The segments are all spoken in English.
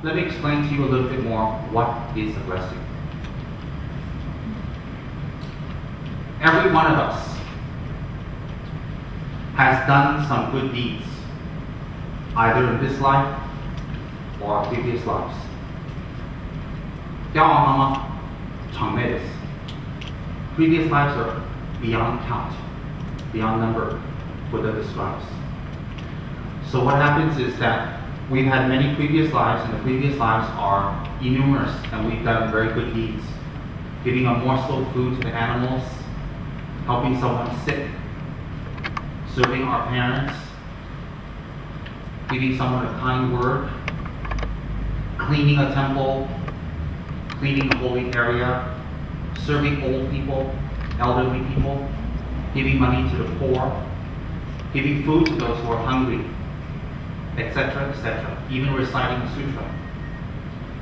let me explain to you a little bit more what is a blessing. Every one of us has done some good deeds, either in this life or previous lives. 骄傲吗？场面です。Previous lives are beyond count, beyond number, Buddha describes. So what happens is that we've had many previous lives, and the previous lives are innumerous, and we've done very good deeds. Giving a morsel of food to the animals, helping someone sick, serving our parents, giving someone a kind word, cleaning a temple, cleaning a holy area, serving old people, elderly people, giving money to the poor, giving food to those who are hungry, etc., etc. Even reciting a sutra,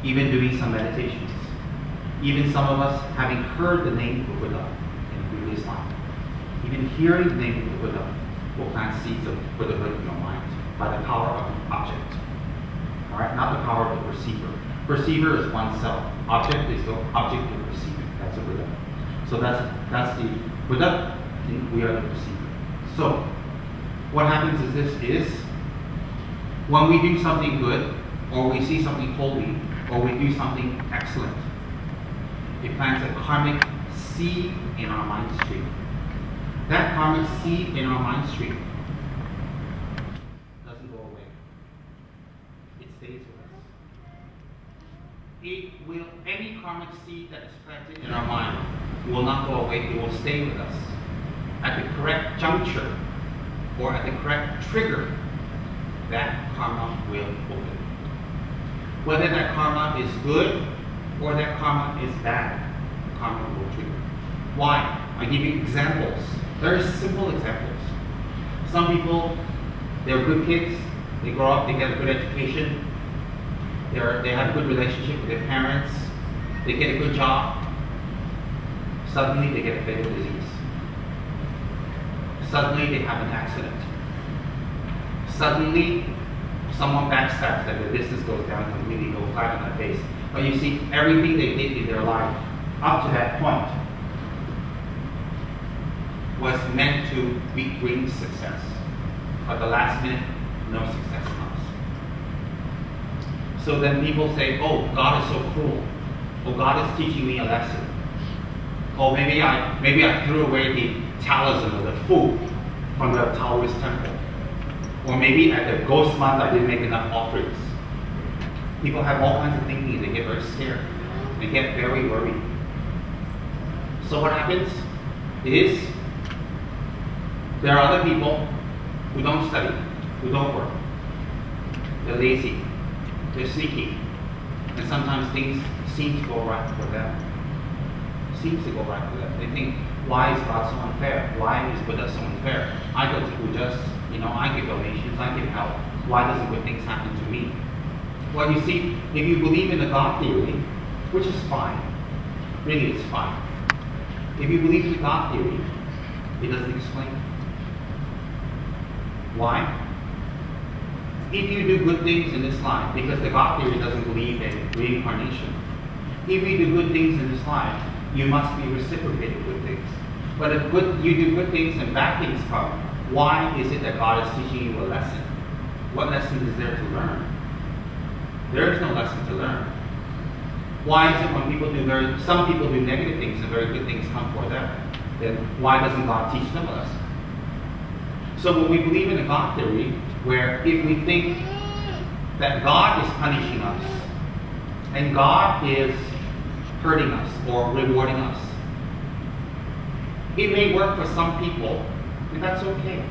even doing some meditations, even some of us having heard the name of the Buddha in a previous life. Even hearing the name of the Buddha will plant seeds of Buddhahood in your mind by the power of the object. Alright, not the power of the perceiver. Perceiver is oneself. Object is the object you're perceiving. That's a Buddha. So that's the Buddha, and we are the perceiver. So what happens is this: when we do something good, or we see something holy, or we do something excellent, it plants a karmic seed in our mind stream. That karmic seed in our mind stream doesn't go away. It stays with us. Any karmic seed that is planted in our mind will not go away. It will stay with us. At the correct juncture, or at the correct trigger, that karma will open. Whether that karma is good or that karma is bad, the karma will trigger. Why? I give you examples, very simple examples. Some people, they're good kids, they grow up, they get a good education, they have a good relationship with their parents, they get a good job, suddenly they get a fatal disease. Suddenly they have an accident. Suddenly someone backstabs them, their business goes down completely, goes flat on their face. But you see, everything they did in their life up to that point was meant to bring success. But the last minute, no success comes. So then people say, oh, God is so cruel. Oh, God is teaching me a lesson. Oh, maybe I threw away the talisman or the food from the Taoist temple. Or maybe at the ghost month I didn't make enough offerings. People have all kinds of thinking, they get very scared. They get very worried. So what happens is, there are other people who don't study, who don't work. They're lazy, they're sneaky, and sometimes things seem to go right for them. Seems to go right for them. They think, why is God so unfair? Why is Buddha so unfair? I go to pujas, I give donations, I give help. Why doesn't good things happen to me? Well, you see, if you believe in the God theory, which is fine, really it's fine. If you believe in the God theory, it doesn't explain it. Why? If you do good things in this life, because the God theory doesn't believe in reincarnation, if you do good things in this life, you must be reciprocated good things. But if you do good things and bad things come, why is it that God is teaching you a lesson? What lesson is there to learn? There is no lesson to learn. Why is it when some people do negative things and very good things come for them? Then why doesn't God teach them a lesson? So when we believe in the God theory, where if we think that God is punishing us, and God is hurting us or rewarding us, it may work for some people, and that's okay.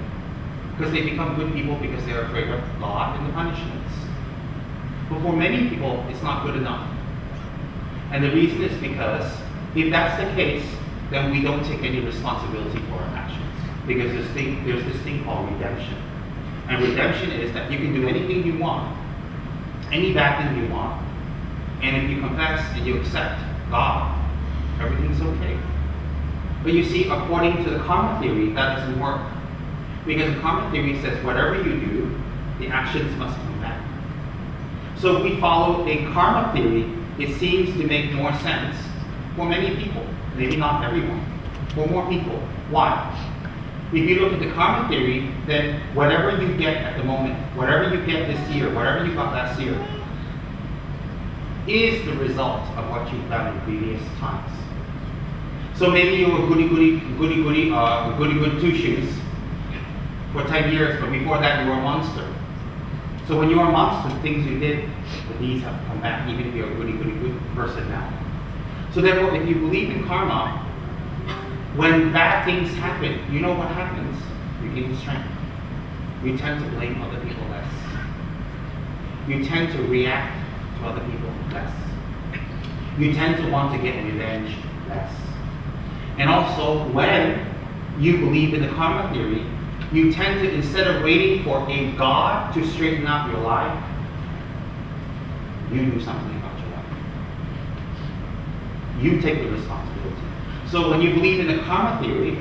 Because they become good people because they're afraid of God and the punishments. But for many people, it's not good enough. And the reason is because if that's the case, then we don't take any responsibility for our actions. Because there's this thing called redemption. And redemption is that you can do anything you want, any bad thing you want, and if you confess and you accept God, everything's okay. But you see, according to the karma theory, that doesn't work. Because the karma theory says whatever you do, the actions must come back. So if we follow a karma theory, it seems to make more sense for many people. Maybe not everyone, for more people. Why? If you look at the karma theory, then whatever you get at the moment, whatever you get this year, whatever you got last year, is the result of what you've done in previous times. So maybe you were goody two shoes for 10 years, but before that you were a monster. So when you are a monster, things you did, the deeds have come back, even if you're a good person now. So therefore, if you believe in karma, when bad things happen, you know what happens? You gain strength. You tend to blame other people less. You tend to react to other people less. You tend to want to get revenge less. And also, when you believe in the karma theory, you tend to, instead of waiting for a God to straighten out your life, you do something about your life. You take the responsibility. So when you believe in the karma theory,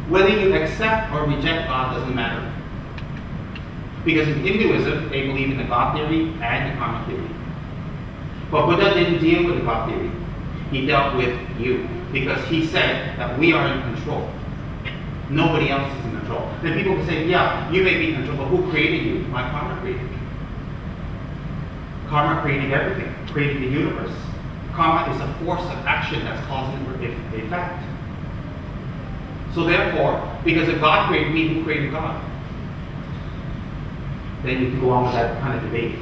whether you accept or reject God doesn't matter. Because in Hinduism, they believe in the God theory and the karma theory. But Buddha didn't deal with the God theory. He dealt with you. Because he said that we are in control. Nobody else is in control. Then people can say, yeah, you may be in control, but who created you? My karma created you. Karma created everything, created the universe. Karma is a force of action that's causing effect. So therefore, because if God created me, who created God? Then you can go on with that kind of debate.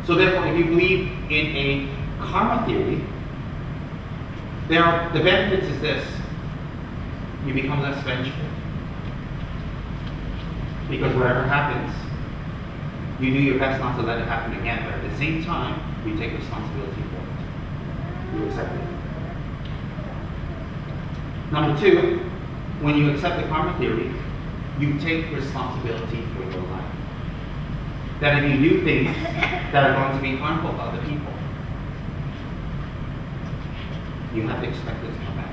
So therefore, if you believe in a karma theory, the benefits is this: you become less vengeful. Because whatever happens, you do your best not to let it happen again, but at the same time, you take responsibility for it. You accept it. Number two, when you accept the karma theory, you take responsibility for your life. That if you do things that are going to be harmful to other people, you have to expect it to come back.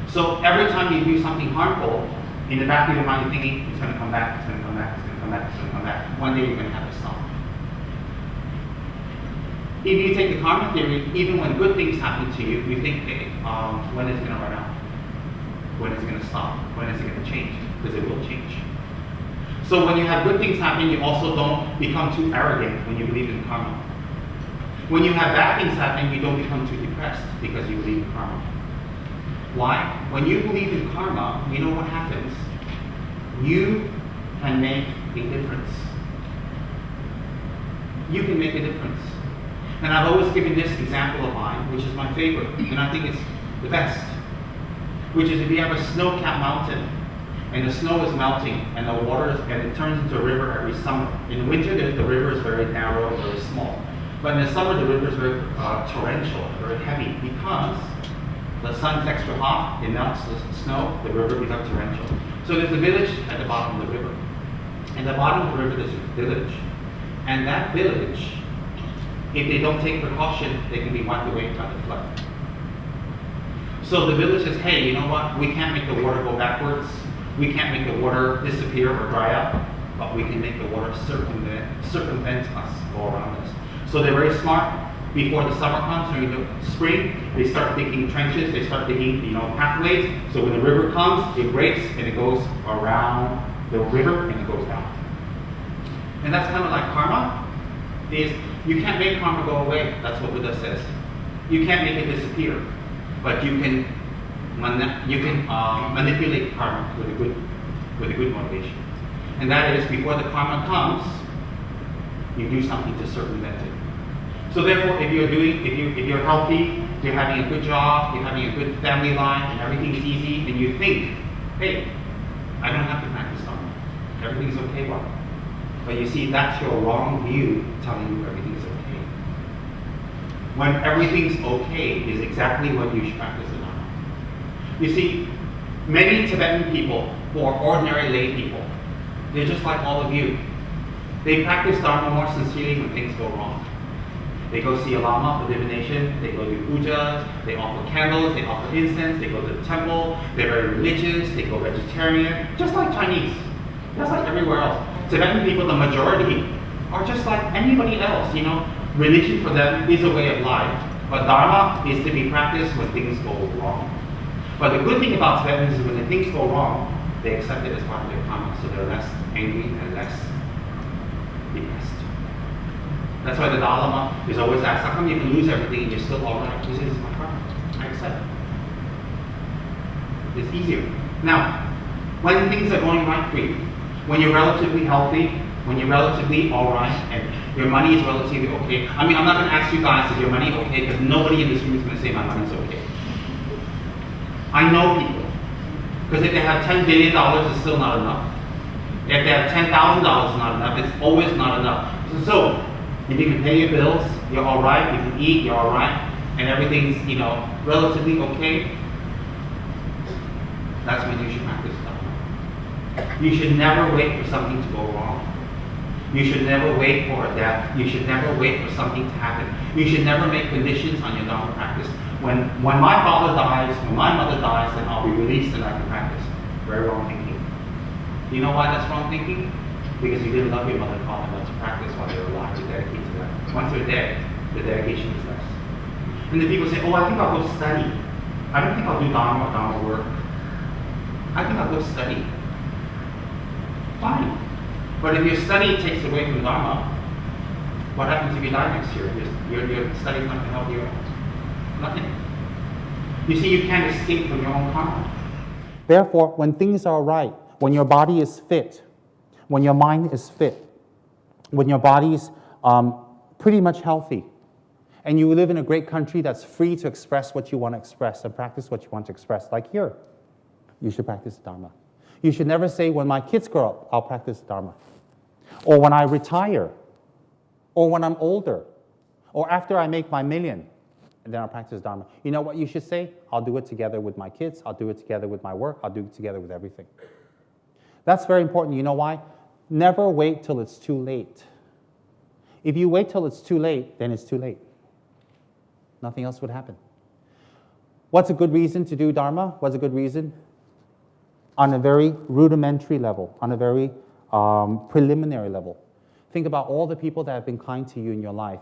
So every time you do something harmful, in the back of your mind you're thinking, it's going to come back, it's going to come back, it's going to come back, it's going to come back. One day you're going to have to stop. If you take the karma theory, even when good things happen to you, you think, hey, when is it going to run out? When is it going to stop? When is it going to change? Because it will change. So when you have good things happen, you also don't become too arrogant when you believe in karma. When you have bad things happen, you don't become too depressed because you believe in karma. Why? When you believe in karma, you know what happens? You can make a difference. You can make a difference. And I've always given this example of mine, which is my favorite, and I think it's the best. Which is if you have a snow-capped mountain, and the snow is melting, and the water and it turns into a river every summer. In the winter, the river is very narrow, very small. But in the summer, the river is very torrential, very heavy, because the sun's extra hot, it melts the snow, the river becomes torrential. So there's a village at the bottom of the river. And at the bottom of the river, there's a village. And that village, if they don't take precaution, they can be wiped away by the flood. So the village says, hey, you know what? We can't make the water go backwards. We can't make the water disappear or dry up, but we can make the water circumvent us, go around us. So they're very smart. Before the summer comes, during the spring, they start digging trenches, they start digging, pathways. So when the river comes, it breaks and it goes around the river and it goes down. And that's kind of like karma. Is you can't make karma go away. That's what Buddha says. You can't make it disappear, but you can manipulate karma with a good motivation. And that is, before the karma comes, you do something to circumvent it. So therefore, if you're healthy, you're having a good job, you're having a good family life, and everything's easy, and you think, hey, I don't have to practice dharma. Everything's okay, well. But you see, that's your wrong view telling you everything's okay. When everything's okay is exactly when you should practice the dharma. You see, many Tibetan people who are ordinary lay people, they're just like all of you. They practice dharma more sincerely when things go wrong. They go see a lama for divination, they go do pujas, they offer candles, they offer incense, they go to the temple, they're very religious, they go vegetarian, just like Chinese. everywhere else. Tibetan people, the majority, are just like anybody else, you know. Religion for them is a way of life, but dharma is to be practiced when things go wrong. But the good thing about Tibetans is when things go wrong, they accept it as part of their karma, so they're less angry and less depressed. That's why the Dalai Lama is always asked, how come you can lose everything and you're still all right? He says, it's my karma. I accept it. It's easier. Now, when things are going right for you, when you're relatively healthy, when you're relatively all right, and your money is relatively okay. I mean, I'm not going to ask you guys, is your money okay? Because nobody in this room is going to say my money's okay. I know people. Because if they have $10 billion, it's still not enough. If they have $10,000, it's not enough. It's always not enough. So, if you can pay your bills, you're all right. You can eat, you're all right, and everything's, you know, relatively okay. That's when you should practice dharma. You should never wait for something to go wrong. You should never wait for a death. You should never wait for something to happen. You should never make conditions on your dharma practice. When my father dies, when my mother dies, then I'll be released and I can practice. Very wrong thinking. You know why that's wrong thinking? Because you didn't love your mother and father enough to practice while they were alive, to dedicate to them. Once they're dead, the dedication is less. And then people say, oh, I think I'll go study. I don't think I'll do dharma or dharma work. I think I'll go study. Fine. But if your study takes away from dharma, what happens if you die next year? Your study's not going to help you out. Nothing. You see, you can't escape from your own karma. Therefore, when things are right, when your body is fit, when your mind is fit, when your body's pretty much healthy, and you live in a great country that's free to express what you want to express and practice what you want to express, like here, you should practice dharma. You should never say, when my kids grow up, I'll practice dharma. Or when I retire, or when I'm older, or after I make my million, and then I'll practice dharma. You know what you should say? I'll do it together with my kids, I'll do it together with my work, I'll do it together with everything. That's very important. You know why? Never wait till it's too late. If you wait till it's too late, then it's too late. Nothing else would happen. What's a good reason to do dharma? What's a good reason? On a very rudimentary level, on a very preliminary level. Think about all the people that have been kind to you in your life.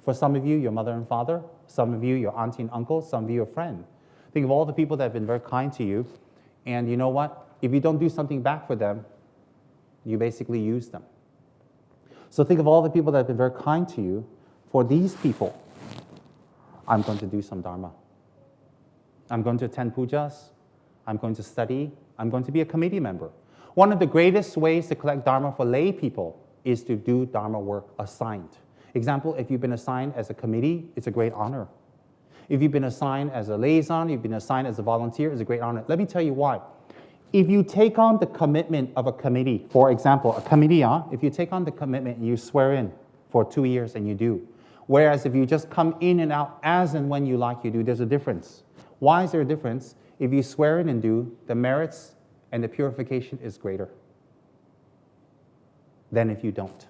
For some of you, your mother and father. Some of you, your auntie and uncle. Some of you, a friend. Think of all the people that have been very kind to you. And you know what? If you don't do something back for them, you basically use them. So think of all the people that have been very kind to you. For these people, I'm going to do some dharma. I'm going to attend pujas. I'm going to study. I'm going to be a committee member. One of the greatest ways to collect dharma for lay people is to do dharma work assigned. Example, if you've been assigned as a committee, it's a great honor. If you've been assigned as a liaison, you've been assigned as a volunteer, it's a great honor. Let me tell you why. If you take on the commitment of a committee, for example, a committee, if you take on the commitment and you swear in for 2 years and you do, whereas if you just come in and out as and when you like, you do, there's a difference. Why is there a difference? If you swear in and do, the merits and the purification is greater than if you don't.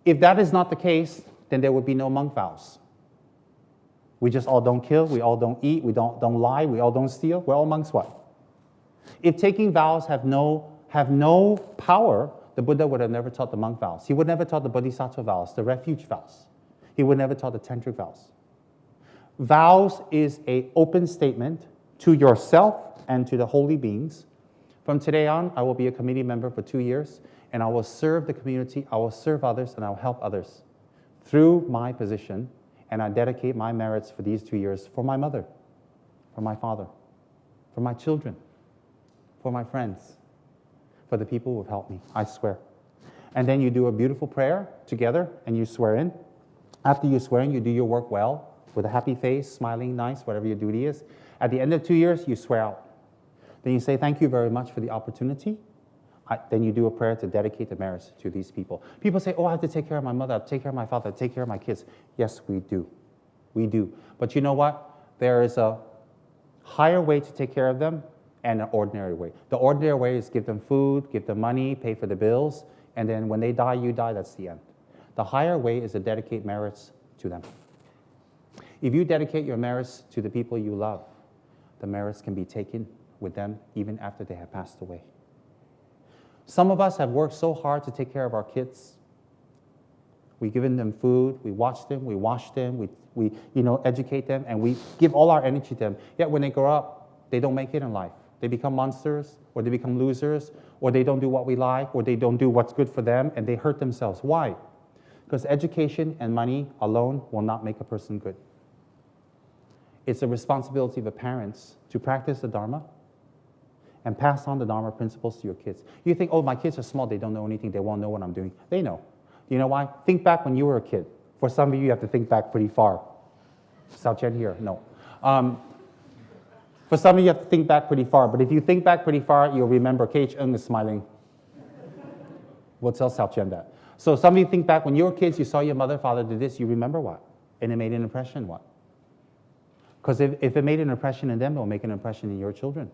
If that is not the case, then there would be no monk vows. We just all don't kill, we all don't eat, we don't lie, we all don't steal. We're all monks what? If taking vows have no power, the Buddha would have never taught the monk vows. He would never taught the bodhisattva vows, the refuge vows. He would never taught the tantric vows. Vows is an open statement to yourself and to the holy beings. From today on, I will be a committee member for 2 years, and I will serve the community, I will serve others, and I will help others through my position. And I dedicate my merits for these 2 years for my mother, for my father, for my children, for my friends, for the people who have helped me, I swear. And then you do a beautiful prayer together and you swear in. After you swear in, you do your work well, with a happy face, smiling, nice, whatever your duty is. At the end of 2 years, you swear out. Then you say, thank you very much for the opportunity. Then you do a prayer to dedicate the merits to these people. People say, oh, I have to take care of my mother, I have to take care of my father, I have to take care of my kids. Yes, we do. We do. But you know what? There is a higher way to take care of them and an ordinary way. The ordinary way is give them food, give them money, pay for the bills, and then when they die, you die, that's the end. The higher way is to dedicate merits to them. If you dedicate your merits to the people you love, the merits can be taken with them even after they have passed away. Some of us have worked so hard to take care of our kids. We've given them food, we watch them, we wash them, we educate them, and we give all our energy to them. Yet when they grow up, they don't make it in life. They become monsters, or they become losers, or they don't do what we like, or they don't do what's good for them, and they hurt themselves. Why? Because education and money alone will not make a person good. It's a responsibility of the parents to practice the dharma and pass on the dharma principles to your kids. You think, oh, my kids are small, they don't know anything, they won't know what I'm doing. They know. You know why? Think back when you were a kid. For some of you, you have to think back pretty far. Sao Chen here? No. For some of you, you have to think back pretty far. But if you think back pretty far, you'll remember KH is smiling. We'll tell Sao Chen that. So some of you think back when you were kids, you saw your mother, father did this, you remember what? And it made an impression, what? Because if it made an impression in them, it will make an impression in your children.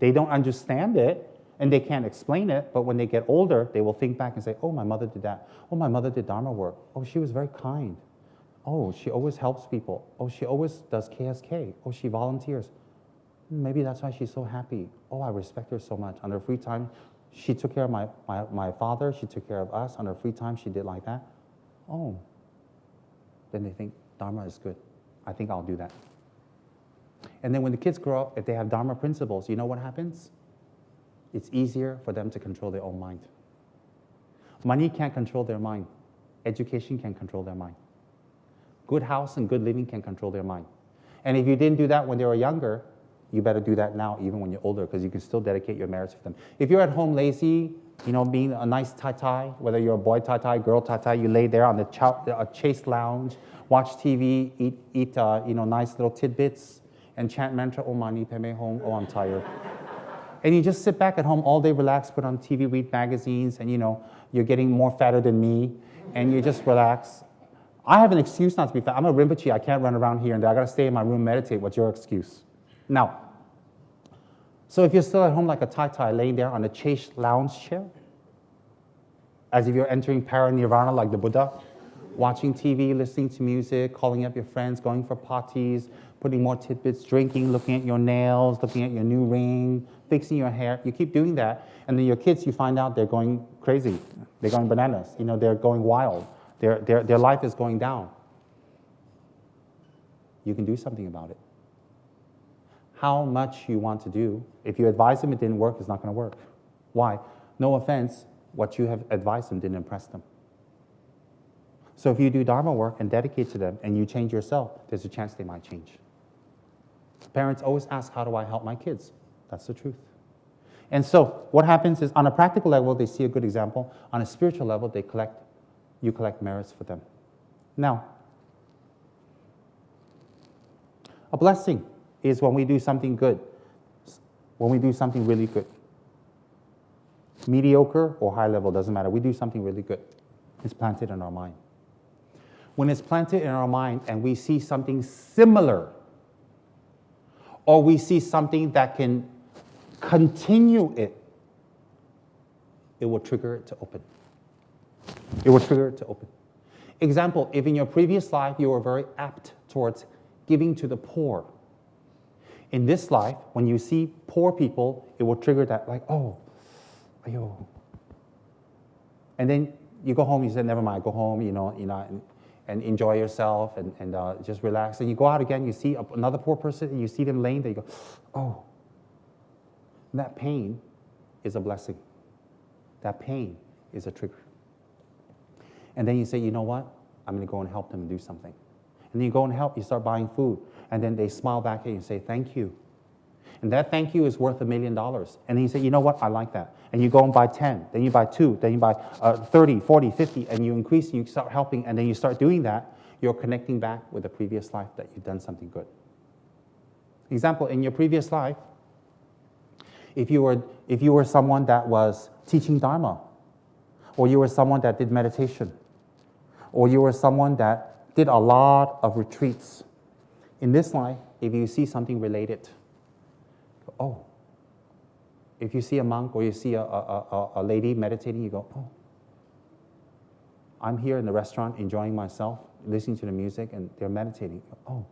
They don't understand it, and they can't explain it, but when they get older, they will think back and say, oh, my mother did that. Oh, my mother did dharma work. Oh, she was very kind. Oh, she always helps people. Oh, she always does KSK. Oh, she volunteers. Maybe that's why she's so happy. Oh, I respect her so much. On her free time, she took care of my father. She took care of us. On her free time, she did like that. Oh. Then they think, dharma is good. I think I'll do that. And then when the kids grow up, if they have dharma principles, you know what happens? It's easier for them to control their own mind. Money can't control their mind. Education can control their mind. Good house and good living can control their mind. And if you didn't do that when they were younger, you better do that now, even when you're older, because you can still dedicate your merits to them. If you're at home lazy, being a nice tai-tai, whether you're a boy tai-tai, girl tai-tai, you lay there on the chaste lounge, watch TV, eat nice little tidbits, and chant mantra, Om Mani Padme Hum, oh, I'm tired. And you just sit back at home all day, relax, put on TV, read magazines, and you're getting more fatter than me, and you just relax. I have an excuse not to be fat. I'm a Rinpoche, I can't run around here and there. I gotta stay in my room, meditate. What's your excuse? Now, so if you're still at home like a tai-tai, laying there on a chaste lounge chair, as if you're entering paranirvana like the Buddha, watching TV, listening to music, calling up your friends, going for parties, putting more tidbits, drinking, looking at your nails, looking at your new ring, fixing your hair. You keep doing that, and then your kids, you find out they're going crazy. They're going bananas. They're going wild. Their life is going down. You can do something about it. How much you want to do, if you advise them it didn't work, it's not going to work. Why? No offense, what you have advised them didn't impress them. So if you do dharma work and dedicate to them and you change yourself, there's a chance they might change. Parents always ask, how do I help my kids? That's the truth. And so what happens is, on a practical level, they see a good example. On a spiritual level, you collect merits for them. Now, a blessing is when we do something good, when we do something really good. Mediocre or high level, doesn't matter. We do something really good. It's planted in our mind. When it's planted in our mind and we see something similar, or we see something that can continue it, it will trigger it to open. It will trigger it to open. Example, if in your previous life you were very apt towards giving to the poor, in this life, when you see poor people, it will trigger that, like, oh, ayo. And then you go home, you say, never mind, go home, and enjoy yourself and just relax. And you go out again, you see another poor person, and you see them laying there, you go, oh. And that pain is a blessing. That pain is a trigger. And then you say, you know what? I'm going to go and help them do something. And then you go and help, you start buying food. And then they smile back at you and say, thank you. And that thank you is worth $1 million. And then you say, you know what? I like that. And you go and buy 10, then you buy 2, then you buy 30, 40, 50, and you increase, and you start helping, and then you start doing that, you're connecting back with the previous life that you've done something good. Example, in your previous life, if you were someone that was teaching Dharma, or you were someone that did meditation, or you were someone that did a lot of retreats, in this life, if you see something related, oh. If you see a monk or you see a lady meditating, you go, oh. I'm here in the restaurant enjoying myself, listening to the music, and they're meditating. Oh.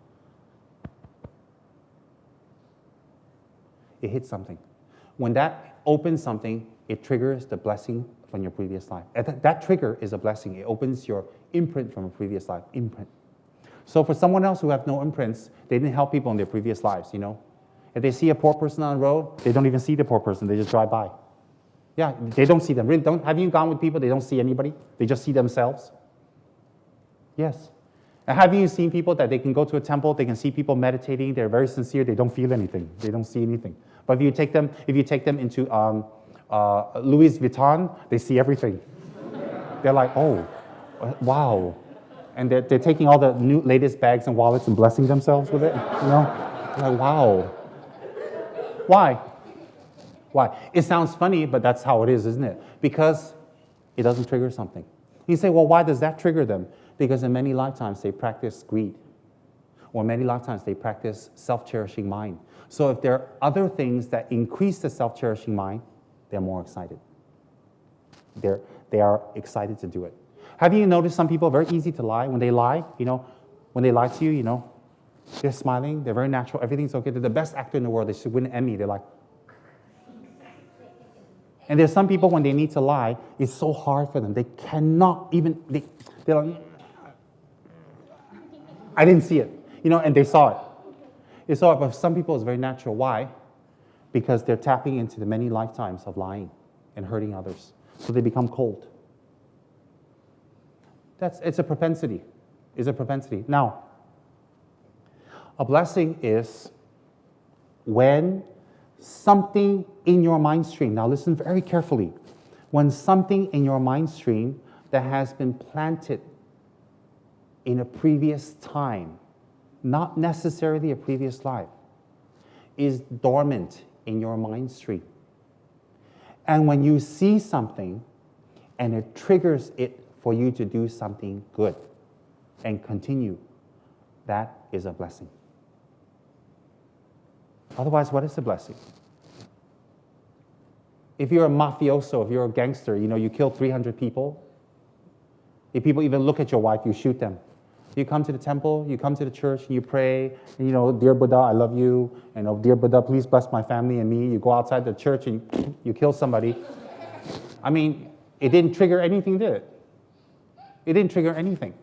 It hits something. When that opens something, it triggers the blessing from your previous life. And that trigger is a blessing. It opens your imprint from a previous life, imprint. So for someone else who have no imprints, they didn't help people in their previous lives, you know. If they see a poor person on the road, they don't even see the poor person, they just drive by. Yeah, they don't see them. Really, have you gone with people, they don't see anybody? They just see themselves? Yes. And have you seen people that they can go to a temple, they can see people meditating, they're very sincere, they don't feel anything, they don't see anything. But if you take them into Louis Vuitton, they see everything. They're like, oh, wow. And they're taking all the new latest bags and wallets and blessing themselves with it, you know? They're like, wow. Why? Why? It sounds funny, but that's how it is, isn't it? Because it doesn't trigger something. You say, well, why does that trigger them? Because in many lifetimes they practice greed. Or many lifetimes they practice self-cherishing mind. So if there are other things that increase the self-cherishing mind, they're more excited. They are excited to do it. Have you noticed some people are very easy to lie? When they lie, you know, when they lie to you, you know, they're smiling, they're very natural, everything's okay. They're the best actor in the world. They should win an Emmy. They're like, and there's some people when they need to lie, it's so hard for them. They cannot even, they're like, I didn't see it, you know, and they saw it. They saw it, but for some people it's very natural. Why? Because they're tapping into the many lifetimes of lying and hurting others. So they become cold. It's a propensity. It's a propensity. Now, a blessing is when something in your mind stream, now listen very carefully, when something in your mind stream that has been planted in a previous time, not necessarily a previous life, is dormant in your mind stream. And when you see something and it triggers it for you to do something good and continue, that is a blessing. Otherwise, what is a blessing? If you're a mafioso, if you're a gangster, you know, you kill 300 people. If people even look at your wife, you shoot them. You come to the temple, you come to the church, and you pray, and, you know, dear Buddha, I love you, and oh, dear Buddha, please bless my family and me. You go outside the church and you kill somebody. I mean, it didn't trigger anything, did it? It didn't trigger anything.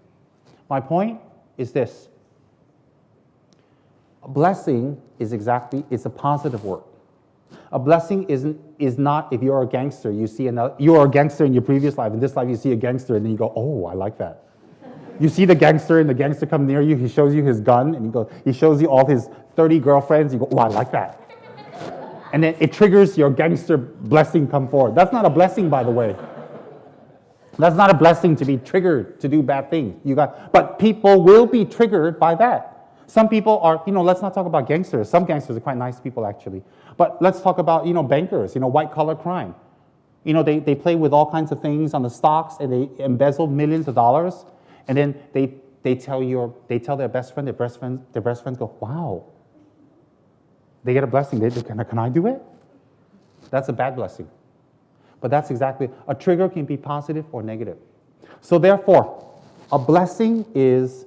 My point is this. A blessing is it's a positive word. A blessing is not if you're a gangster, you're a gangster in your previous life, in this life you see a gangster and then you go, oh, I like that. You see the gangster and the gangster come near you, he shows you his gun and he shows you all his 30 girlfriends, you go, oh, I like that. And then it triggers your gangster blessing come forward. That's not a blessing, by the way. That's not a blessing to be triggered to do bad things. But people will be triggered by that. Some people are, you know, let's not talk about gangsters. Some gangsters are quite nice people, actually. But let's talk about, you know, bankers, you know, white-collar crime. You know, they play with all kinds of things on the stocks, and they embezzle millions of dollars, and then they tell their best friend, their best friends go, wow. They get a blessing. Can I do it? That's a bad blessing. But that's exactly, a trigger can be positive or negative. So therefore, a blessing is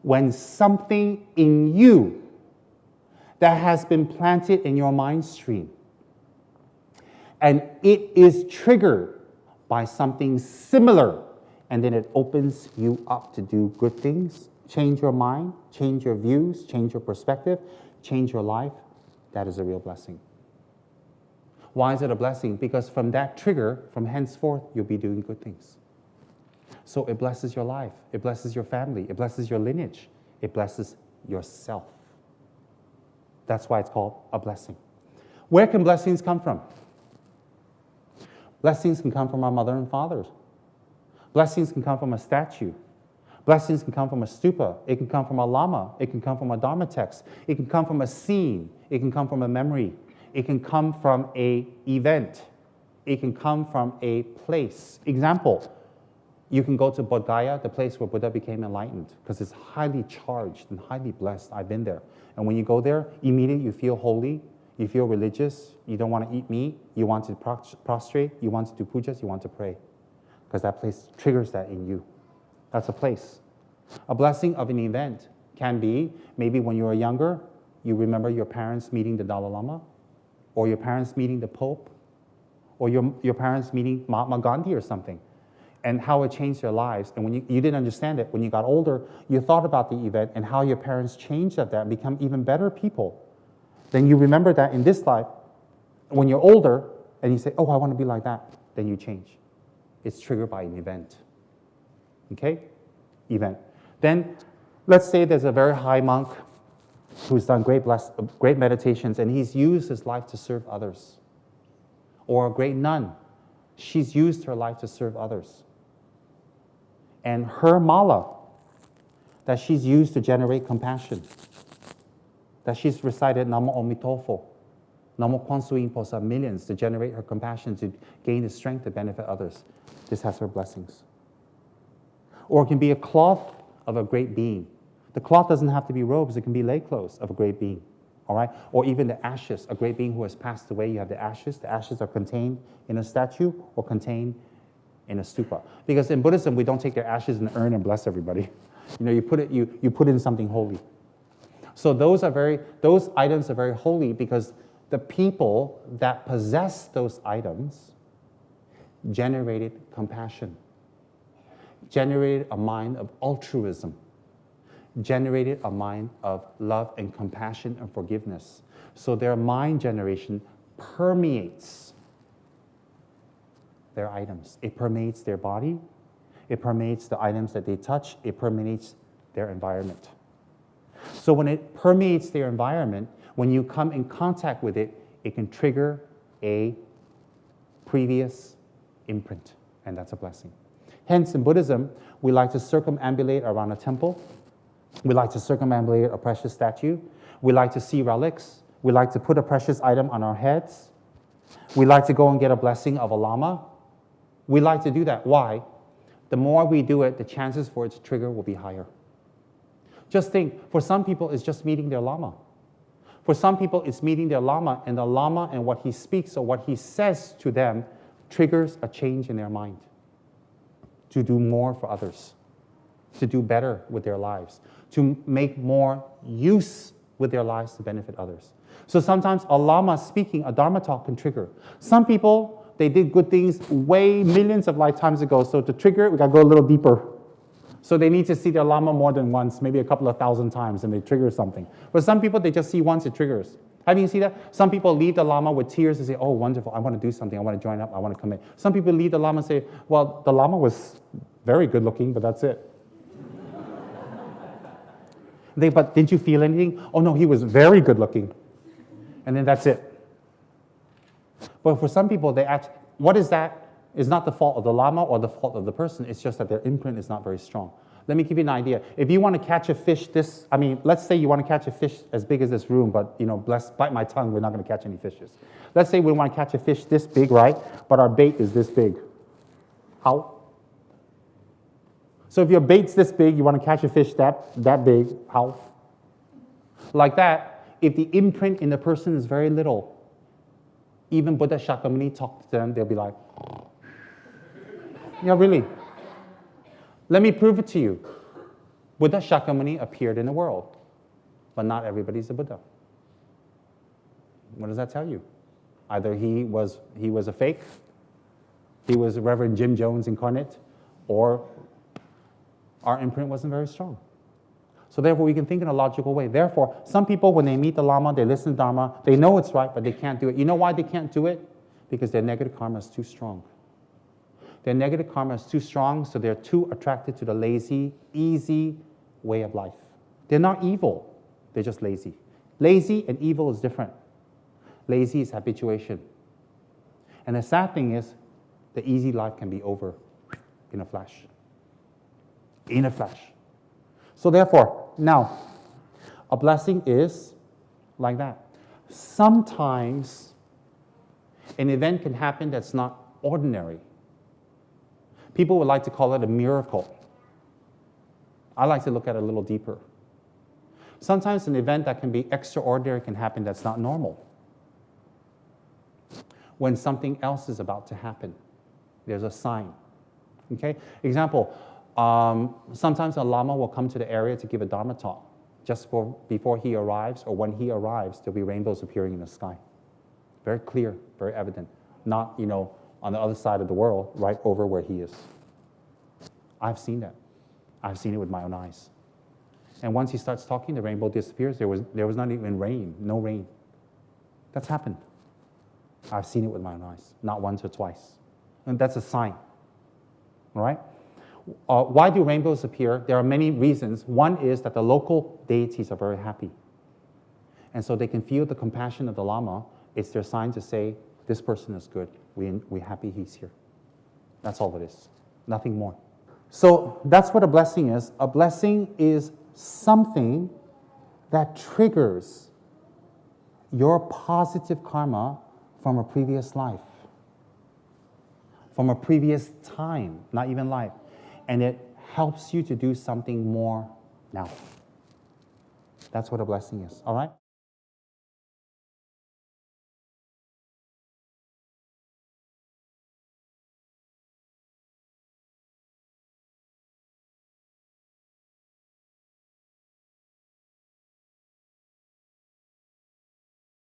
when something in you that has been planted in your mind stream, and it is triggered by something similar, and then it opens you up to do good things, change your mind, change your views, change your perspective, change your life, that is a real blessing. Why is it a blessing? Because from that trigger, from henceforth, you'll be doing good things. So it blesses your life, it blesses your family, it blesses your lineage, it blesses yourself. That's why it's called a blessing. Where can blessings come from? Blessings can come from our mother and fathers. Blessings can come from a statue. Blessings can come from a stupa. It can come from a lama. It can come from a dharma text. It can come from a scene. It can come from a memory. It can come from an event. It can come from a place. Example, you can go to Bodh Gaya, the place where Buddha became enlightened, because it's highly charged and highly blessed. I've been there. And when you go there, immediately you feel holy, you feel religious, you don't want to eat meat, you want to prostrate, you want to do pujas, you want to pray. Because that place triggers that in you. That's a place. A blessing of an event can be, maybe when you were younger, you remember your parents meeting the Dalai Lama, or your parents meeting the Pope, or your parents meeting Mahatma Gandhi or something, and how it changed their lives. And when you didn't understand it, when you got older, you thought about the event and how your parents changed at that and become even better people. Then you remember that in this life, when you're older, and you say, oh, I want to be like that, then you change. It's triggered by an event. Okay? Event. Then, let's say there's a very high monk who's done great meditations, and he's used his life to serve others. Or a great nun, she's used her life to serve others. And her mala that she's used to generate compassion, that she's recited Namo Omitofo, Namo Kwansu Imposa millions to generate her compassion, to gain the strength to benefit others. This has her blessings. Or it can be a cloth of a great being. The cloth doesn't have to be robes, it can be lay clothes of a great being. All right? Or even the ashes, a great being who has passed away, you have the ashes. The ashes are contained in a statue or contained in a stupa. Because in Buddhism, we don't take their ashes in an urn and bless everybody. You know, you put it in something holy. So those items are very holy because the people that possess those items generated compassion, generated a mind of altruism, generated a mind of love and compassion and forgiveness. So their mind generation permeates their items. It permeates their body. It permeates the items that they touch. It permeates their environment. So when it permeates their environment, when you come in contact with it, it can trigger a previous imprint, and that's a blessing. Hence, in Buddhism, we like to circumambulate around a temple. We like to circumambulate a precious statue. We like to see relics. We like to put a precious item on our heads. We like to go and get a blessing of a lama. We like to do that. Why? The more we do it, the chances for it to trigger will be higher. Just think, for some people, it's just meeting their lama. For some people, it's meeting their lama, and the lama and what he speaks or what he says to them triggers a change in their mind to do more for others, to do better with their lives, to make more use with their lives to benefit others. So sometimes a lama speaking, a dharma talk can trigger. Some people, they did good things way millions of lifetimes ago, so to trigger it, we got to go a little deeper. So they need to see their lama more than once, maybe a couple of thousand times, and they trigger something. But some people, they just see once, it triggers. Have you seen that? Some people leave the lama with tears and say, oh, wonderful, I want to do something, I want to join up, I want to commit. Some people leave the lama and say, well, the lama was very good looking, but that's it. But didn't you feel anything? Oh no, he was very good looking. And then that's it. But for some people, what is that? Is not the fault of the lama or the fault of the person, it's just that their imprint is not very strong. Let me give you an idea. If you want to catch a fish let's say you want to catch a fish as big as this room, but bite my tongue, we're not going to catch any fishes. Let's say we want to catch a fish this big, right? But our bait is this big. How? So if your bait's this big, you want to catch a fish that big, how? Like that, if the imprint in the person is very little, even Buddha Shakyamuni talk to them, they'll be like, yeah, really. Let me prove it to you. Buddha Shakyamuni appeared in the world, but not everybody's a Buddha. What does that tell you? Either he was a fake, he was Reverend Jim Jones incarnate, or our imprint wasn't very strong. So therefore, we can think in a logical way. Therefore, some people, when they meet the Lama, they listen to Dharma, they know it's right, but they can't do it. You know why they can't do it? Because their negative karma is too strong. Their negative karma is too strong, so they're too attracted to the lazy, easy way of life. They're not evil, they're just lazy. Lazy and evil is different. Lazy is habituation. And the sad thing is, the easy life can be over in a flash. In a flash. So therefore, now, a blessing is like that. Sometimes an event can happen that's not ordinary. People would like to call it a miracle. I like to look at it a little deeper. Sometimes an event that can be extraordinary can happen that's not normal. When something else is about to happen, there's a sign. Okay? Example, sometimes a lama will come to the area to give a dharma talk. Just before he arrives, or when he arrives, there'll be rainbows appearing in the sky. Very clear, very evident. not, on the other side of the world, right over where he is. I've seen that. I've seen it with my own eyes. And once he starts talking, the rainbow disappears. There was not even rain, no rain. That's happened. I've seen it with my own eyes, not once or twice. And that's a sign, all right? Why do rainbows appear? There are many reasons. One is that the local deities are very happy. And so they can feel the compassion of the Lama. It's their sign to say, this person is good. We're happy he's here. That's all it is, nothing more. So that's what a blessing is. A blessing is something that triggers your positive karma from a previous life, from a previous time, not even life. And it helps you to do something more now. That's what a blessing is, all right?